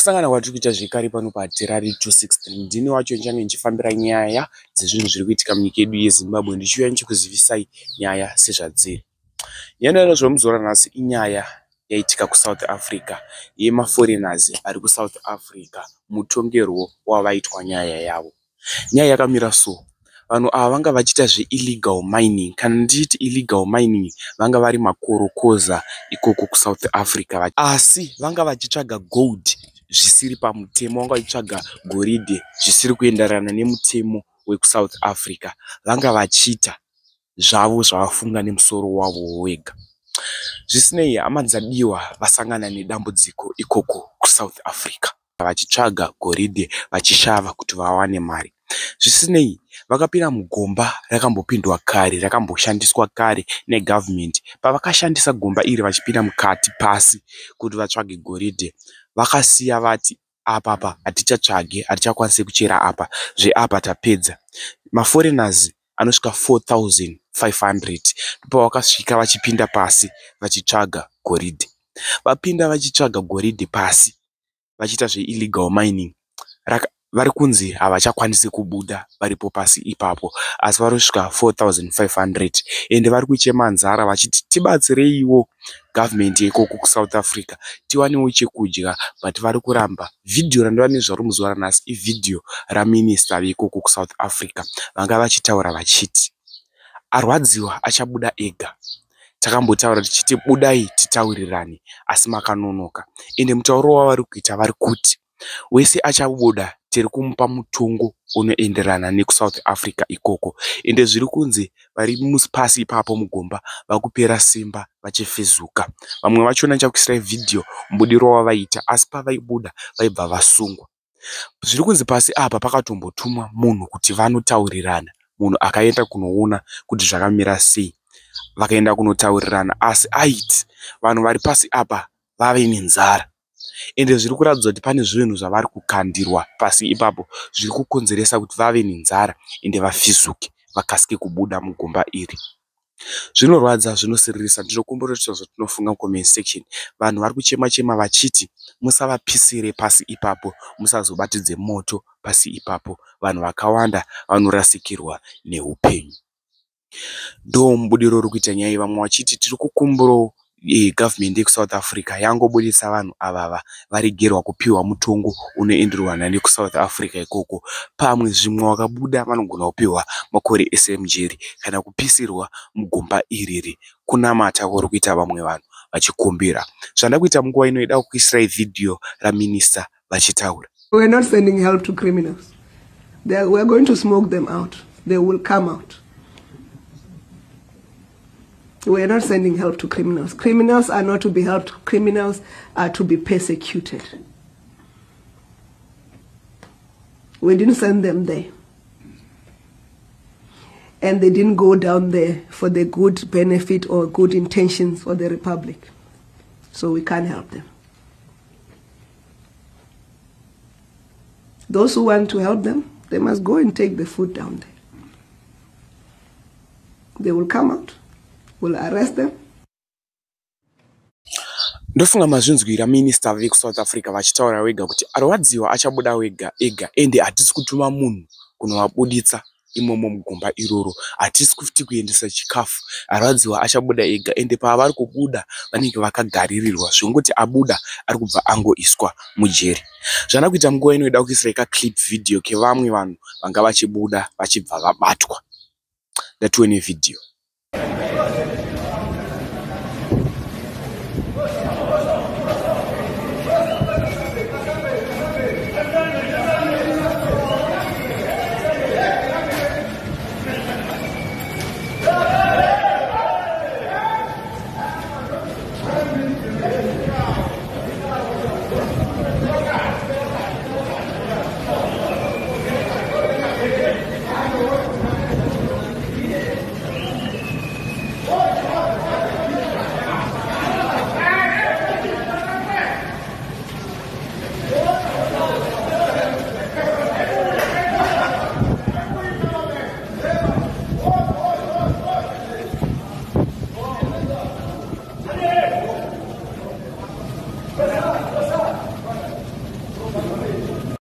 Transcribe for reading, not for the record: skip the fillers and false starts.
Kusangana kwatiri kuita zvekare pano paTerare 263 ndini wacho ndichange ndichifambira nyaya dzezvinhu zviri kuitika munyika yedu yeZimbabwe ndichiuya ndichikuzivisai nyaya sezvadziri. Nyaya zvamuzora nhasi inyaya yaitika kuSouth Africa yemaforeigners ari kuSouth Africa, mutongerwo wavaitwa nyaya yavo. Nyaya yakamira so. Vanhu ava vanga vachiita zveillegal mining. Kana ndichiti illegal mining, vanga vari makorokoza ikoko kuSouth Africa. Asi vanga vachitsvaga gold zvisiri pamutemo, vanga vachitsvaga goridhe zvisiri kuenderana nemutemo wekuSouth Africa. Vanga vachiita zvavo zvavafunga nemusoro wavo wega. Zvisinei, hama dzadiwa vasangana nedambudziko ikoko kuSouth Africa. Vachitsvaga goridhe vachishava kuti vawane mari. Zvisinei, vakapinda mugomba rakambopindwa kare, rakamboshandiswa kare negovernment. Pavakashandisa gomba iri vachipinda mukati pasi kuti vatsvage goridhe, vakasiya vati apa hatichatsvage, hatichakwanisi kuchera apa, zveapa tapedza. Maforeigners anosvika 4,500 ndipo vakasvika vachipinda pasi vachitsvaga goridhe. Vapinda vachitsvaga goridhe pasi vachiita zveillegal mining. Vari kunzi havachakwanisi kubuda varipo pasi ipapo, asi varosvika 4,500 ende vari kuchema nzara vachiti tibatsireiwo government yeikoko kuSouth Africa tiwanewo chekudya, but vari kuramba. Vhidhiyo randova nezvaro muzuva ranhasi ivhidhiyo raminista veikoko kuSouth Africa vanga vachitaura vachiti arwadziwa achabuda ega. Takambotaura tichiti budai titaurirane, asi makanonoka. Ende mutauro wavari kuita vari kuti wese achabuda tiri kumupa mutongo unoenderana nekuSouth Africa ikoko. Ende zviri kunzi vari pasi ipapo mugomba vakupera simba vachifezuka. Vamwe vachona ndichakuisirai vhidhiyo mubudiro wavaita, asi pavaibuda vaibva vasungwa. Zviri kunzi pasi apa pakatombotumwa munhu kuti vanotaurirana. Munhu akaenda kunoona kuti zvakamira sei. Vakaenda kunotaurirana, asi aiti vanhu vari pasi apa vave nenzara. Ende zviri kuratidza kuti pane zvinhu zvavari kukandirwa pasi ipapo zviri kukonzeresa kuti vave nenzara ende vafezuke vakasike kubuda mugomba iri. Zvinorwadza, zvinosiririsa. Ndinokumbura kuti zvatinofunga comment section. Vanhu vari kuchema vachiti musavapisire pasi ipapo, musazobatidze moto pasi ipapo. Vanhu vakawanda vanorasikirwa neupenyu. Ndo mubudiro uri kuita nyaya. Vamwe vachiti tiri kukumburawo government yekuSouth Africa yangobudisa vanhu avava varegerwa kupiwa mutongo unoenderana nekuSouth Africa ikoko. Pamwe zvimwe wakabuda vanogona kupiwa makore ese mujeri kana kupisirwa mugomba iriri. Kunamata kuri kuita vamwe vanhu vachikumbira. Zvanda kuita munguva ino ida kukuisirai vhidhiyo raminista vachitaura. We are not sending help to criminals. We are going to smoke them out. They will come out. We are not sending help to criminals. Criminals are not to be helped. Criminals are to be persecuted. We didn't send them there. And they didn't go down there for the good benefit or good intentions for the Republic. So we can't help them. Those who want to help them, they must go and take the food down there. They will come out. Will arrest them. Ndofunga mazvinzwira minista vekuSouth Africa vachitaura wega kuti arwadziwa achabuda wega ega ende hatisi kutuma munhu kunovabuditsa imomo mugomba iroro. Hatisi kuti kuendesa chikafu. Arwadziwa achabuda ega ende pavari kubuda vanenge vakagaririrwa zvongoti abuda ari kubva angoiswa mujeri. Zvana kuita munguva inoida kuisira ka clip video kevamwe vanhu vanga vachibuda vachibva vabatwa. Ngatione vhidhiyo.